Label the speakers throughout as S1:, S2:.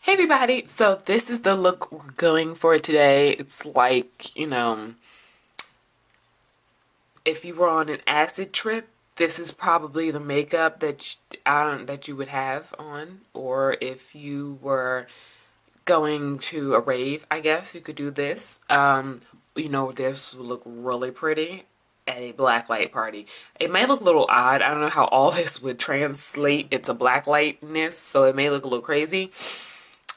S1: Hey everybody, so this is the look we're going for today. It's like, if you were on an acid trip, this is probably the makeup that you would have on. Or if you were going to a rave, I guess you could do this. This would look really pretty at a black light party. It may look a little odd. I don't know how all this would translate into black lightness, so it may look a little crazy.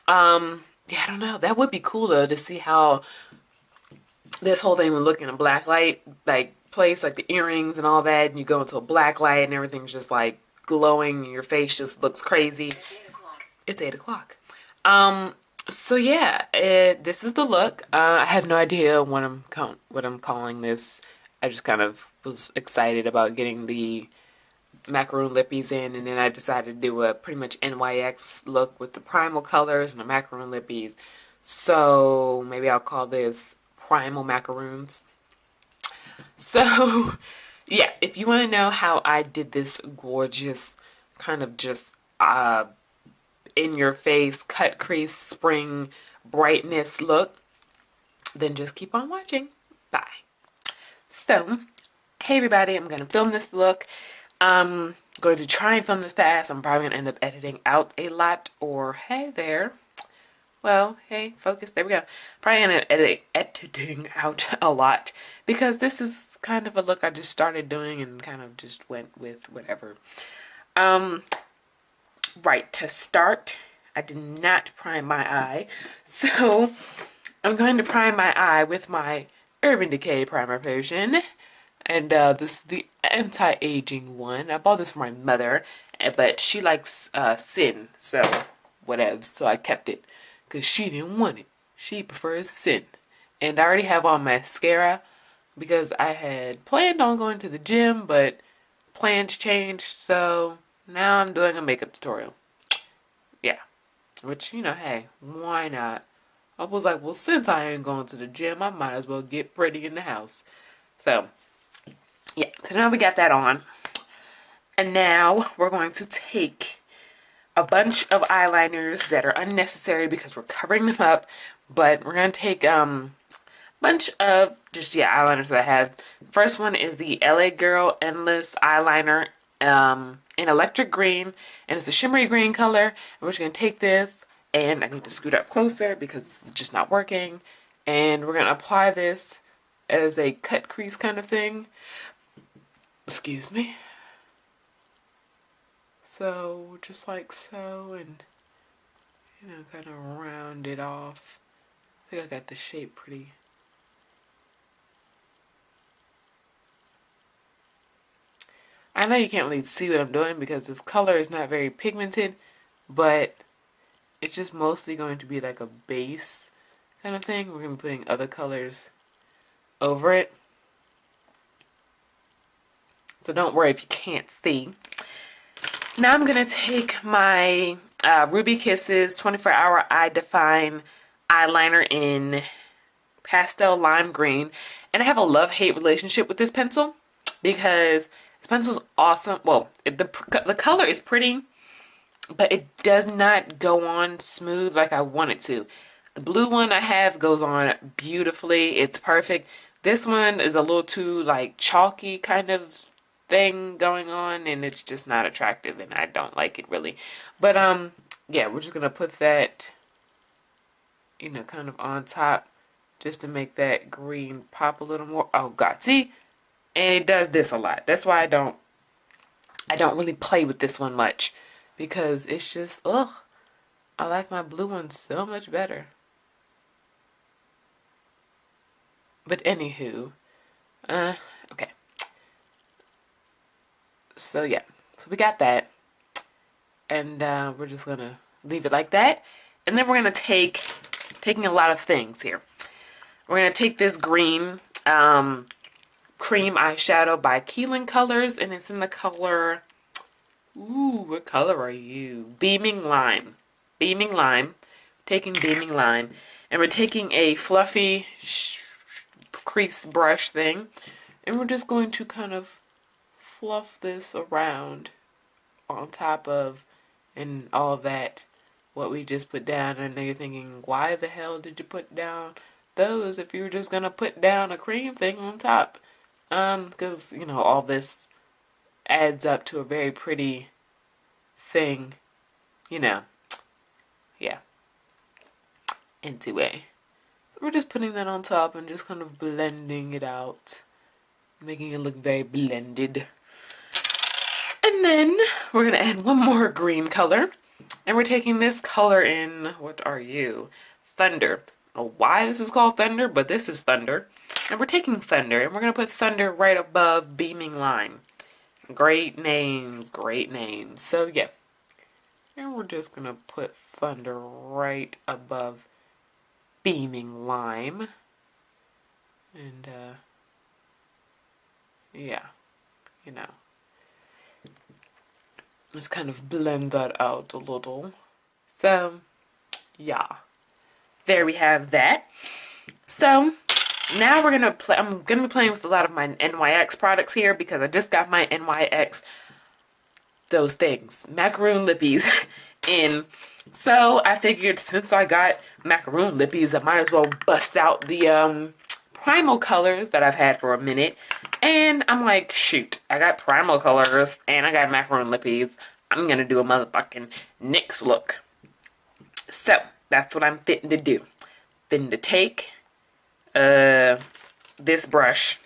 S1: Yeah, I don't know. That would be cool though to see how this whole thing would look in a black light like place, like the earrings and all that, and you go into a black light and everything's just like glowing and your face just looks crazy. It's 8 o'clock. So yeah, this is the look. I have no idea what I'm calling this. I just kind of was excited about getting the macaroon lippies in, and then I decided to do a pretty much NYX look with the primal colors and the macaroon lippies. So maybe I'll call this primal macaroons. So yeah, if you want to know how I did this gorgeous kind of just in your face cut crease spring brightness look, then just keep on watching. Bye. So hey everybody, I'm gonna film this look. I'm going to try and film this fast. I'm probably gonna end up editing out a lot, or hey there. Well, hey, focus. There we go. Probably gonna editing out a lot because this is kind of a look I just started doing and kind of just went with whatever. Right, to start, I did not prime my eye, so I'm going to prime my eye with my Urban Decay primer potion. And this is the anti-aging one. I bought this for my mother, but she likes Sin, so whatever. So I kept it because she didn't want it. She prefers Sin. And I already have on mascara because I had planned on going to the gym, but plans changed. So now I'm doing a makeup tutorial. Yeah, which, hey, why not? I was like, well, since I ain't going to the gym, I might as well get pretty in the house. So yeah, so now we got that on. And now we're going to take a bunch of eyeliners that are unnecessary because we're covering them up. But we're going to take a bunch of just, eyeliners that I have. The first one is the LA Girl Endless Eyeliner in electric green. And it's a shimmery green color. And we're just going to take this, and I need to scoot up closer because it's just not working. And we're going to apply this as a cut crease kind of thing. Excuse me. So just like so, and kind of round it off. I think I got the shape pretty. I know you can't really see what I'm doing because this color is not very pigmented, but it's just mostly going to be like a base kind of thing. We're going to be putting other colors over it. So don't worry if you can't see. Now I'm going to take my Ruby Kisses 24-Hour Eye Define eyeliner in pastel lime green. And I have a love-hate relationship with this pencil because this pencil's awesome. Well, the color is pretty, but it does not go on smooth like I want it to. The blue one I have goes on beautifully. It's perfect. This one is a little too like chalky kind of thing going on, and it's just not attractive, and I don't like it really. But yeah, we're just gonna put that kind of on top just to make that green pop a little more. Oh god, see? And it does this a lot. That's why I don't really play with this one much, because it's just I like my blue one so much better. But anywho, okay. So yeah, so we got that, and we're just gonna leave it like that, and then we're gonna taking a lot of things here. We're gonna take this green cream eyeshadow by Keelan Colors, and it's in the color. Ooh, what color are you? Beaming Lime. Beaming Lime. Taking Beaming Lime, and we're taking a fluffy crease brush thing, and we're just going to kind of fluff this around on top of and all of that what we just put down. And then you're thinking, why the hell did you put down those if you were just gonna put down a cream thing on top? Because, you know, all this adds up to a very pretty thing, you know. Yeah. Anyway, so we're just putting that on top and just kind of blending it out, making it look very blended. And then we're gonna add one more green color, and we're taking this color in, what are you? Thunder. I don't know why this is called Thunder, but this is Thunder. And we're taking Thunder, and we're gonna put Thunder right above Beaming Lime. Great names, great names. So yeah, and we're just gonna put Thunder right above Beaming Lime. And yeah, you know, let's kind of blend that out a little. So yeah, there we have that. So now we're gonna play. I'm gonna be playing with a lot of my NYX products here because I just got my NYX, those things, macaroon lippies in. So I figured since I got macaroon lippies, I might as well bust out the primal colors that I've had for a minute. And I'm like, shoot, I got primal colors and I got macaroon lippies. I'm gonna do a motherfucking NYX look. So that's what I'm fitting to do. Fitting to take this brush.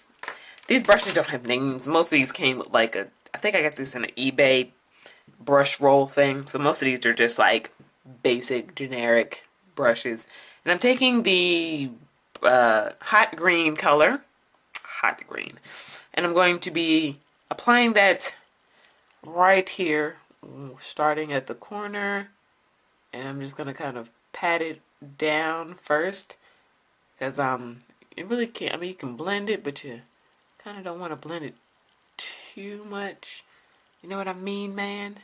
S1: These brushes don't have names. Most of these came with like a, I think I got this in an eBay brush roll thing. So most of these are just like basic generic brushes. And I'm taking the hot green color, hot green, and I'm going to be applying that right here, starting at the corner, and I'm just gonna kind of pat it down first, because it really can't, I mean, you can blend it, but you kind of don't want to blend it too much. You know what I mean, man?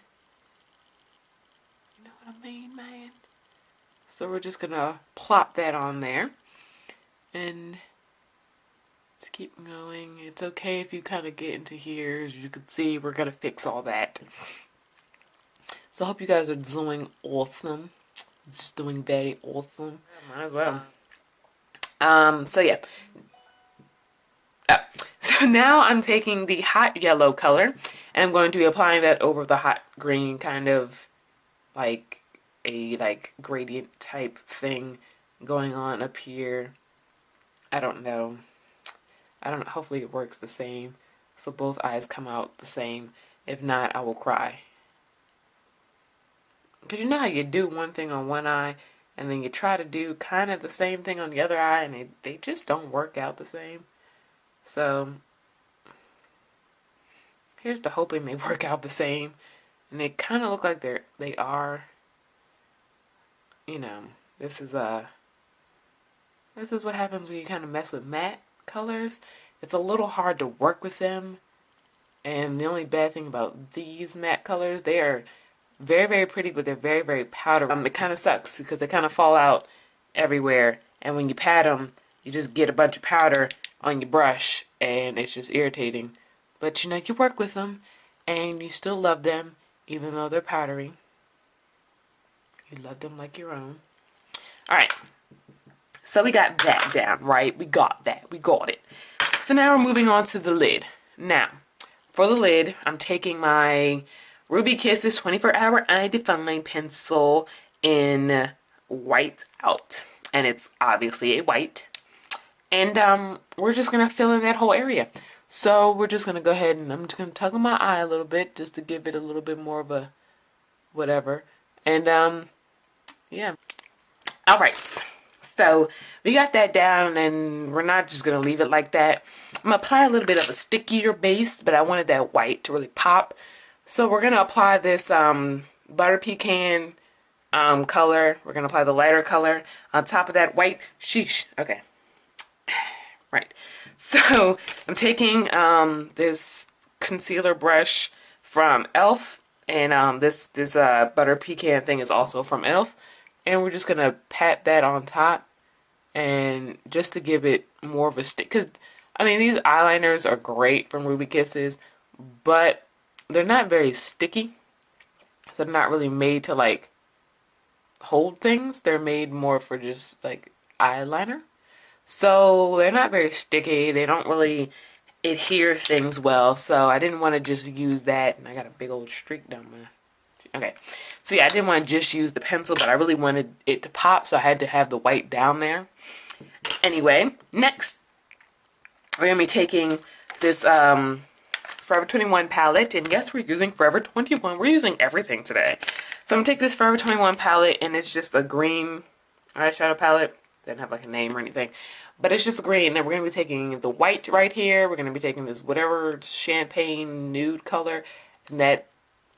S1: You know what I mean, man? So we're just gonna plop that on there, and just keep going. It's okay if you kind of get into here. As you can see, we're gonna fix all that. So I hope you guys are doing awesome. Just doing very awesome. Might as well. So yeah. So now I'm taking the hot yellow color, and I'm going to be applying that over the hot green, kind of like a gradient type thing going on up here. I don't know. Hopefully it works the same, so both eyes come out the same. If not, I will cry. Because you know how you do one thing on one eye, and then you try to do kind of the same thing on the other eye, and they just don't work out the same. So here's to hoping they work out the same, and they kind of look like they are. You know, this is what happens when you kind of mess with matte colors. It's a little hard to work with them, and the only bad thing about these matte colors, they are very, very pretty, but they're very, very powdery. It kind of sucks because they kind of fall out everywhere, and when you pat them, you just get a bunch of powder on your brush, and it's just irritating. But you know, you work with them, and you still love them, even though they're powdery. You love them like your own. Alright, so we got that down, right? We got that. We got it. So now we're moving on to the lid. Now, for the lid, I'm taking my Ruby Kisses 24-Hour Eye Define Pencil in White Out. And it's obviously a white. And we're just going to fill in that whole area. So we're just going to go ahead and I'm just going to tug on my eye a little bit just to give it a little bit more of a whatever. And yeah. Alright. So we got that down, and we're not just going to leave it like that. I'm going to apply a little bit of a stickier base, but I wanted that white to really pop. So we're going to apply this butter pecan color. We're going to apply the lighter color on top of that white. Sheesh. Okay. Right. So I'm taking this concealer brush from e.l.f. And this butter pecan thing is also from e.l.f. And we're just going to pat that on top, and just to give it more of a stick. Because, I mean, these eyeliners are great from Ruby Kisses, but they're not very sticky. So they're not really made to, like, hold things. They're made more for just like eyeliner. So they're not very sticky. They don't really adhere things well. So I didn't want to just use that. And I got a big old streak down my... Okay. So yeah, I didn't want to just use the pencil, but I really wanted it to pop. So I had to have the white down there. Anyway, next we're going to be taking this Forever 21 palette. And yes, we're using Forever 21. We're using everything today. So I'm going to take this Forever 21 palette, and it's just a green eyeshadow palette. Doesn't have like a name or anything. But it's just green. And we're going to be taking the white right here. We're going to be taking this whatever champagne nude color. And that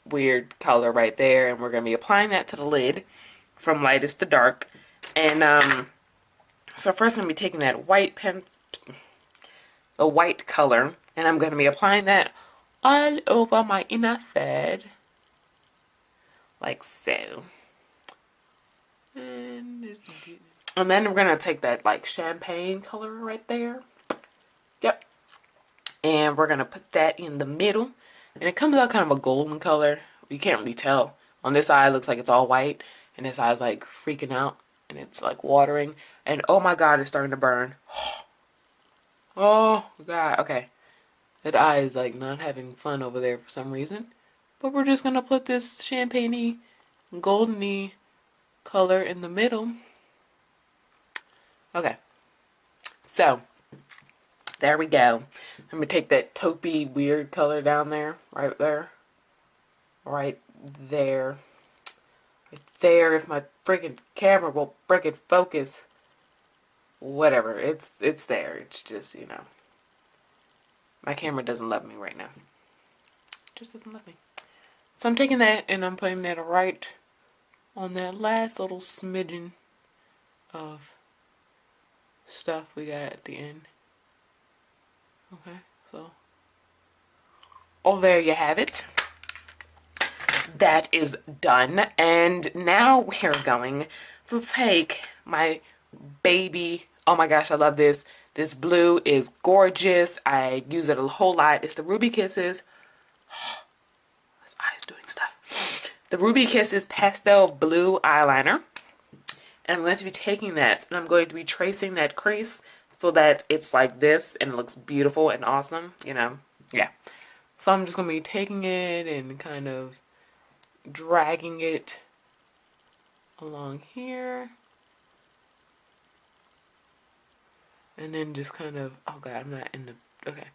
S1: weird color right there. And we're going to be applying that to the lid from lightest to dark. And so first I'm going to be taking that white the white color. And I'm going to be applying that all over my inner third. Like so. And then we're going to take that like champagne color right there. Yep. And we're going to put that in the middle. And it comes out kind of a golden color. You can't really tell. On this eye it looks like it's all white. And this eye's like freaking out. And it's like watering. And oh my god, it's starting to burn. Oh god. Okay. That eye is like not having fun over there for some reason. But we're just going to put this champagne-y, golden-y color in the middle. Okay. So, there we go. I'm going to take that taupey weird color down there. Right there. Right there. Right there. If my freaking camera will freaking focus. Whatever. It's there. It's just, you know. My camera doesn't love me right now. It just doesn't love me. So I'm taking that and I'm putting that right on that last little smidgen of stuff we got at the end. Okay, so. Oh, there you have it. That is done. And now we're going to take my baby. Oh my gosh, I love this. This blue is gorgeous. I use it a whole lot. It's the Ruby Kisses. His eye's doing stuff. The Ruby Kisses pastel blue eyeliner. And I'm going to be taking that and I'm going to be tracing that crease so that it's like this and it looks beautiful and awesome, you know. Yeah. So I'm just going to be taking it and kind of dragging it along here. And then just kind of, oh god, I'm not in the, okay.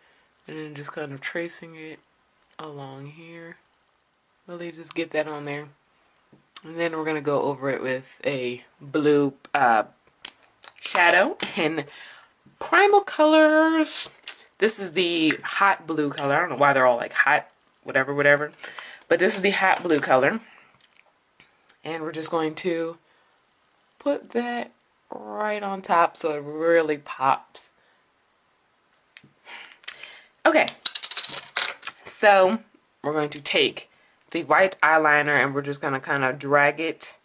S1: And then just kind of tracing it along here. Really just get that on there. And then we're going to go over it with a blue shadow in Primal Colors. This is the hot blue color. I don't know why they're all like hot, whatever. But this is the hot blue color. And we're just going to put that right on top so it really pops. Okay, so we're going to take the white eyeliner and we're just going to kind of drag it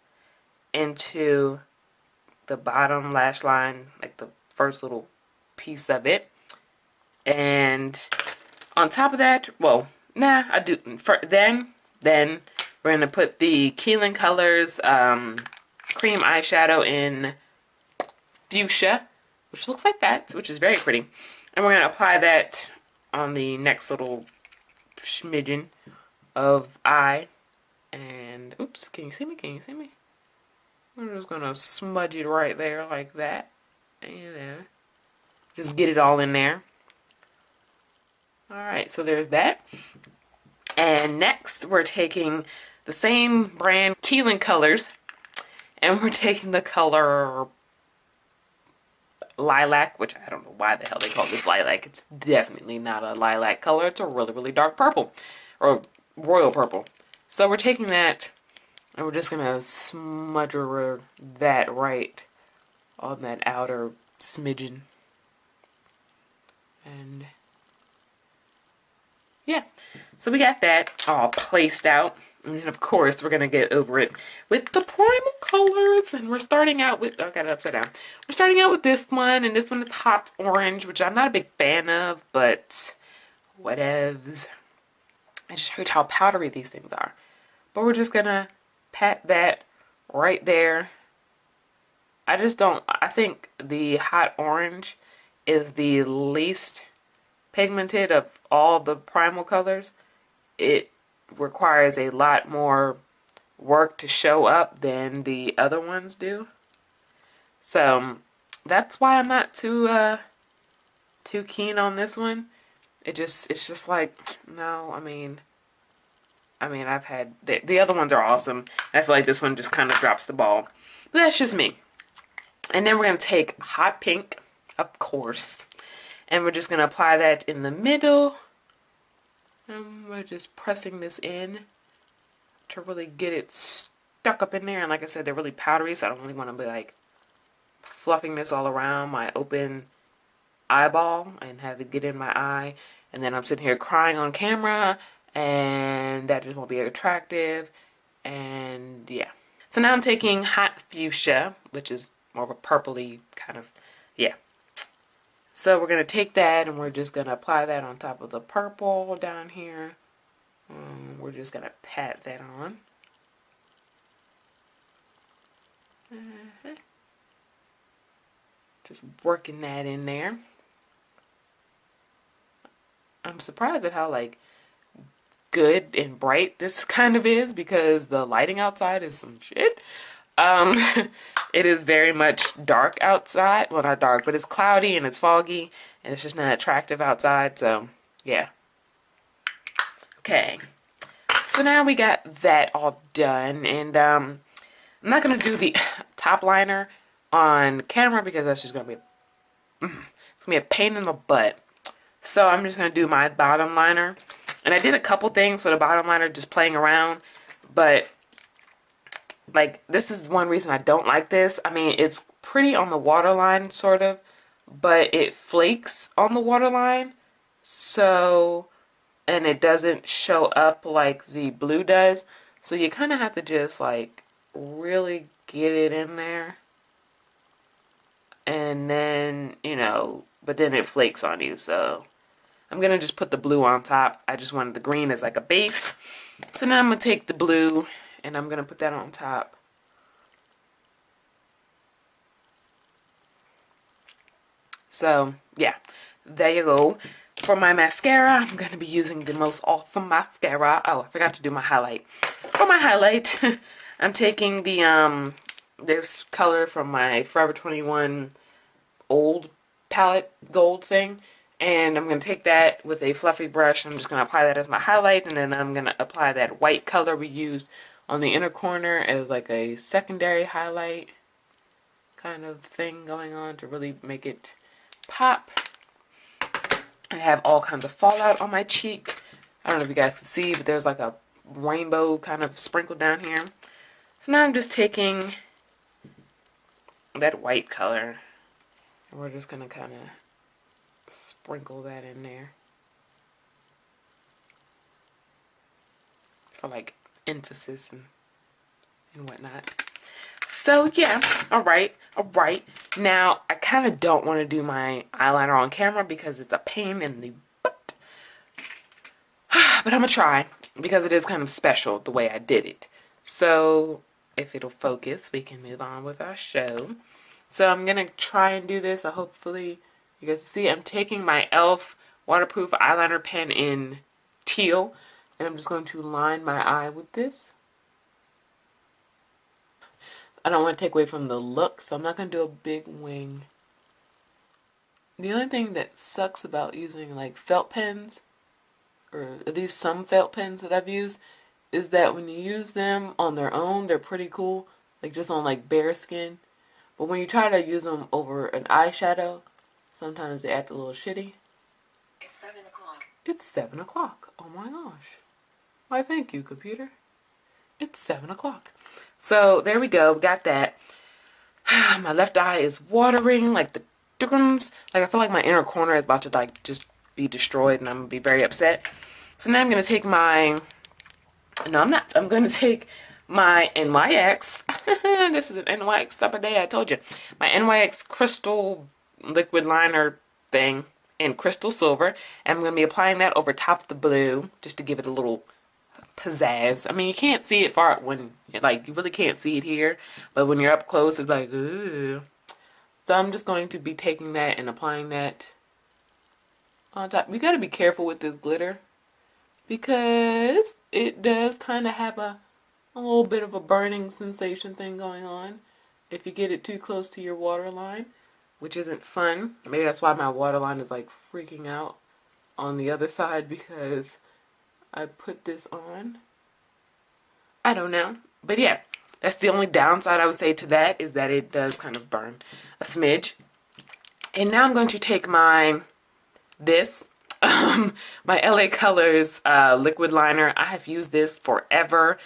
S1: into the bottom lash line, like the first little piece of it. And on top of that, well, nah, I do. Then we're going to put the Keelan Colors cream eyeshadow in Fuchsia, which looks like that, which is very pretty. And we're going to apply that on the next little smidgen of eye. And, oops, can you see me? Can you see me? We're just going to smudge it right there like that. And just get it all in there. Alright, so there's that. And next, we're taking the same brand, Keelan Colors, and we're taking the color Lilac, which I don't know why the hell they call this lilac. It's definitely not a lilac color. It's a really, really dark purple, or royal purple. So we're taking that, and we're just going to smudge that right on that outer smidgen. And yeah, so we got that all placed out. And then, of course, we're going to get over it with the Primal Colors. And we're starting out with, oh, I got it upside down. We're starting out with this one. And this one is Hot Orange, which I'm not a big fan of. But whatevs. I just heard how powdery these things are. But we're just going to pat that right there. I just don't, I think the hot orange is the least pigmented of all the primal colors. It requires a lot more work to show up than the other ones do. So that's why I'm not too keen on this one. It's just like, no, I've had the other ones are awesome. I feel like this one just kind of drops the ball. But that's just me. And then we're going to take hot pink, of course, and we're just going to apply that in the middle. And we're just pressing this in to really get it stuck up in there. And like I said, they're really powdery, so I don't really want to be like fluffing this all around my open eyeball and have it get in my eye. And then I'm sitting here crying on camera, and that just won't be attractive. And yeah. So now I'm taking hot fuchsia, which is more of a purpley kind of, yeah. So we're going to take that and we're just going to apply that on top of the purple down here. We're just going to pat that on. Just working that in there. I'm surprised at how like good and bright this kind of is, because the lighting outside is some shit. It is very much dark outside. Well, not dark, but it's cloudy and it's foggy and it's just not attractive outside. So yeah. Okay. So now we got that all done, and I'm not gonna do the top liner on camera because that's just gonna be it's gonna be a pain in the butt. So I'm just gonna do my bottom liner, and I did a couple things for the bottom liner just playing around, but like this is one reason I don't like this. I mean, it's pretty on the waterline sort of, but it flakes on the waterline, so, and it doesn't show up like the blue does. So you kind of have to just like really get it in there, and then, you know, but then it flakes on you. So I'm gonna just put the blue on top. I just wanted the green as like a base. So now I'm gonna take the blue and I'm gonna put that on top. So yeah, there you go. For my mascara, I'm gonna be using the most awesome mascara. Oh, I forgot to do my highlight. For my highlight, I'm taking the this color from my Forever 21 old palette gold thing, and I'm gonna take that with a fluffy brush. I'm just gonna apply that as my highlight, and then I'm gonna apply that white color we used on the inner corner as like a secondary highlight kind of thing going on to really make it pop. I have all kinds of fallout on my cheek. I don't know if you guys can see, but there's like a rainbow kind of sprinkled down here. So now I'm just taking that white color and we're just gonna kind of sprinkle that in there for like emphasis and whatnot. So yeah, all right. Now I kind of don't want to do my eyeliner on camera because it's a pain in the butt. But I'm gonna try because it is kind of special the way I did it. So if it'll focus, we can move on with our show. So I'm gonna try and do this. Hopefully you guys see. I'm taking my e.l.f. waterproof eyeliner pen in teal, and I'm just going to line my eye with this. I don't want to take away from the look, so I'm not going to do a big wing. The only thing that sucks about using like felt pens, or at least some felt pens that I've used, is that when you use them on their own, they're pretty cool, like just on like bare skin. But when you try to use them over an eyeshadow, sometimes they act a little shitty.
S2: It's 7 o'clock.
S1: It's 7 o'clock. Oh my gosh. Why, thank you, computer. It's 7 o'clock. So there we go. We got that. My left eye is watering like the dickens. Like I feel like my inner corner is about to like just be destroyed, and I'm gonna be very upset. So now I'm gonna take my. No, I'm not. I'm gonna take my NYX. This is an NYX type of day. I told you. My NYX crystal liquid liner thing in crystal silver, and I'm gonna be applying that over top of the blue just to give it a little pizzazz. I mean, you can't see it far when, like, you really can't see it here, but when you're up close, it's like, ooh. So I'm just going to be taking that and applying that on top. You gotta be careful with this glitter because it does kind of have a little bit of a burning sensation thing going on if you get it too close to your waterline, which isn't fun. Maybe that's why my waterline is like freaking out on the other side because I put this on. I don't know. But yeah, that's the only downside I would say to that, is that it does kind of burn a smidge. And now I'm going to take my LA Colors liquid liner. I have used this forever.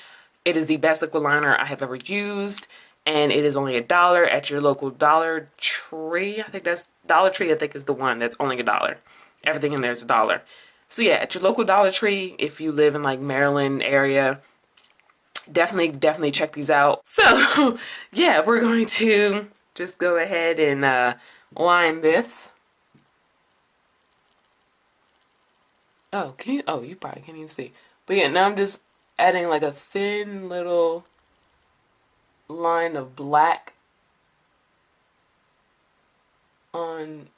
S1: It is the best liquid liner I have ever used, and it is only $1 at your local Dollar Tree. I think that's Dollar Tree. I think is the one that's only $1. Everything in there is $1. So yeah, at your local Dollar Tree, if you live in like Maryland area, definitely check these out. So yeah, we're going to just go ahead and line this. Oh, can you? Oh, you probably can't even see. But yeah, now I'm just adding like a thin little line of black on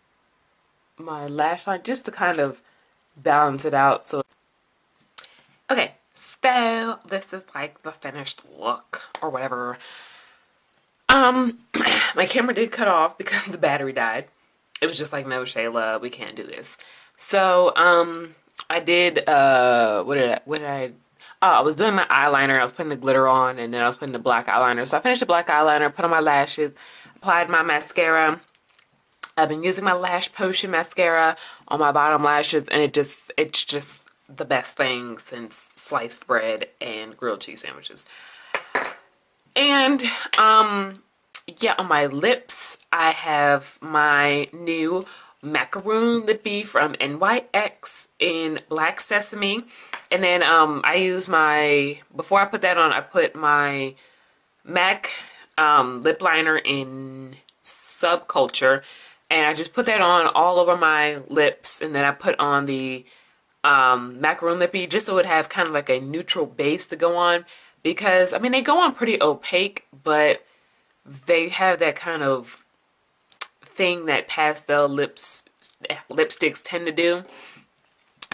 S1: my lash line just to kind of balance it out. So, okay, so this is like the finished look or whatever. My camera did cut off because the battery died. It was just like, no, Shayla, we can't do this. So, I did, what did I, oh, I was doing my eyeliner. I was putting the glitter on, and then I was putting the black eyeliner. So I finished the black eyeliner, put on my lashes, applied my mascara. I've been using my Lash Potion mascara on my bottom lashes, and it's just the best thing since sliced bread and grilled cheese sandwiches. And, yeah, on my lips, I have my new macaroon lippy from NYX in Black Sesame. And then I use before I put that on, I put my MAC lip liner in Subculture. And I just put that on all over my lips. And then I put on the macaroon lippy just so it would have kind of like a neutral base to go on. Because, I mean, they go on pretty opaque, but they have that kind of thing that pastel lipsticks tend to do,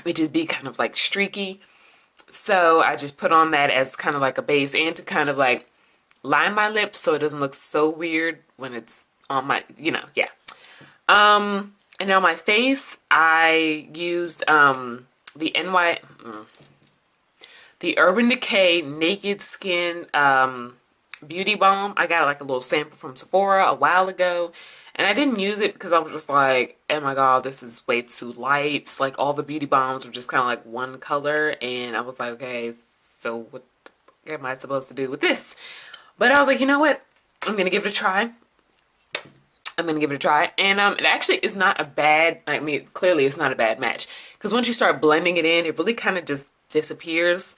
S1: which is be kind of like streaky. So I just put on that as kind of like a base and to kind of like line my lips so it doesn't look so weird when it's on my, yeah. And on my face, I used the Urban Decay Naked Skin Beauty Balm. I got like a little sample from Sephora a while ago, and I didn't use it because I was just like, oh my god, this is way too light. Like all the beauty balms were just kind of like one color, and I was like, okay, so what am I supposed to do with this? But I was like, you know what? I'm gonna give it a try. And it actually is not a bad, I mean, clearly it's not a bad match. Because once you start blending it in, it really kind of just disappears,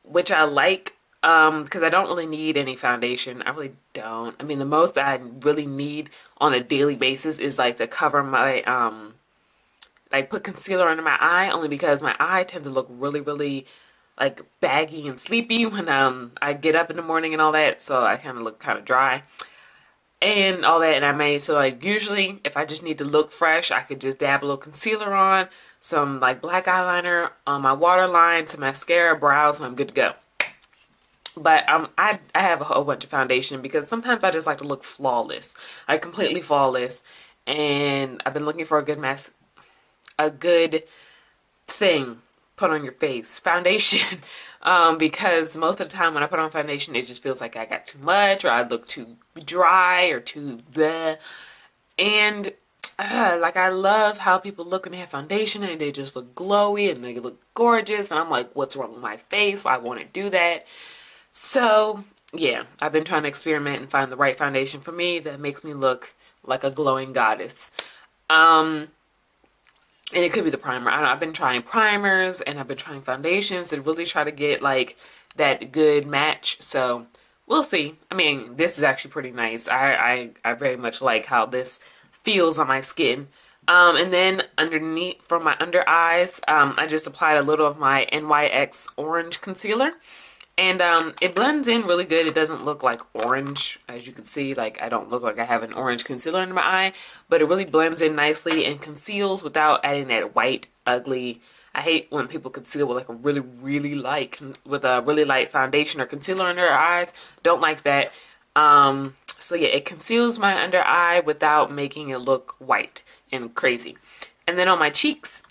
S1: which I like, because I don't really need any foundation. I really don't. I mean, the most I really need on a daily basis is like to cover my, like put concealer under my eye, only because my eye tends to look really, like baggy and sleepy when I get up in the morning and all that, so I kind of look kind of dry. And all that, and I made, so like usually if I just need to look fresh, I could just dab a little concealer on, some like black eyeliner on my waterline, some mascara, brows, and I'm good to go. But I have a whole bunch of foundation because sometimes I just like to look flawless, like completely flawless. And I've been looking for a good thing put on your face, foundation. Because most of the time when I put on foundation, it just feels like I got too much, or I look too dry or too bleh. And like I love how people look when they have foundation and they just look glowy and they look gorgeous, and I'm like, what's wrong with my face? Why won't it do that? So yeah, I've been trying to experiment and find the right foundation for me that makes me look like a glowing goddess. And it could be the primer. I've been trying primers and I've been trying foundations to really try to get like that good match. So we'll see. I mean, this is actually pretty nice. I very much like how this feels on my skin. And then underneath, for my under eyes, I just applied a little of my NYX orange concealer. And it blends in really good. It doesn't look like orange, as you can see. Like, I don't look like I have an orange concealer under my eye, but it really blends in nicely and conceals without adding that white, ugly. I hate when people conceal with like a really light, with a really light foundation or concealer under their eyes. Don't like that. So yeah, it conceals my under eye without making it look white and crazy. And then on my cheeks,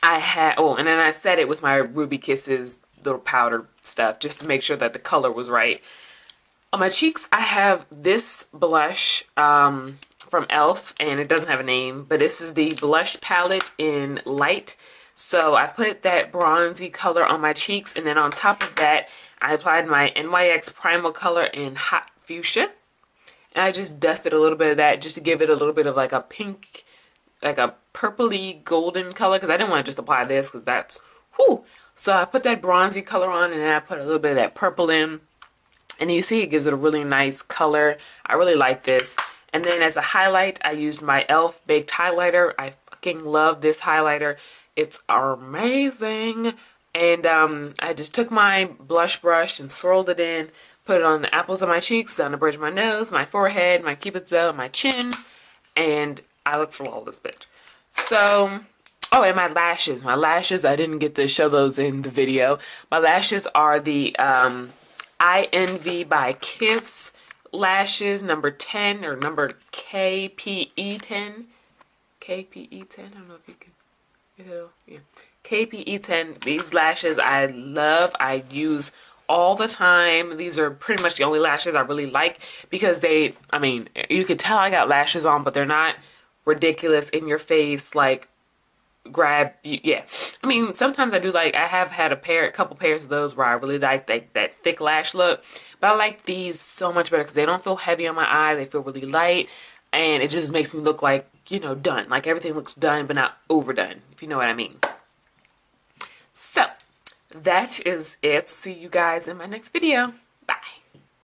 S1: I had, oh, and then I set it with my Ruby Kisses little powder stuff just to make sure that the color was right. On my cheeks, I have this blush from e.l.f. and it doesn't have a name, but this is the blush palette in light. So I put that bronzy color on my cheeks, and then on top of that, I applied my NYX Primal color in hot fuchsia. And I just dusted a little bit of that just to give it a little bit of like a pink, like a purpley golden color, because I didn't want to just apply this because that's, whew. So I put that bronzy color on, and then I put a little bit of that purple in. And you see it gives it a really nice color. I really like this. And then as a highlight, I used my e.l.f. Baked Highlighter. I fucking love this highlighter. It's amazing. And I just took my blush brush and swirled it in, put it on the apples of my cheeks, down the bridge of my nose, my forehead, my cupid's bow, and my chin. And I look flawless, bitch. So, oh, and my lashes. My lashes, I didn't get to show those in the video. My lashes are the I Envy by Kiss lashes, number 10, or number KPE10. KPE10, I don't know if you can, yeah. KPE10, these lashes I love. I use all the time. These are pretty much the only lashes I really like because they, I mean, you could tell I got lashes on, but they're not ridiculous in your face, like, grab you. Yeah, I mean, sometimes I do, like, I have had a couple pairs of those where I really like that thick lash look, but I like these so much better because they don't feel heavy on my eye. They feel really light, and it just makes me look like, you know, done. Like, everything looks done but not overdone, if you know what I mean. So that is it. See you guys in my next video.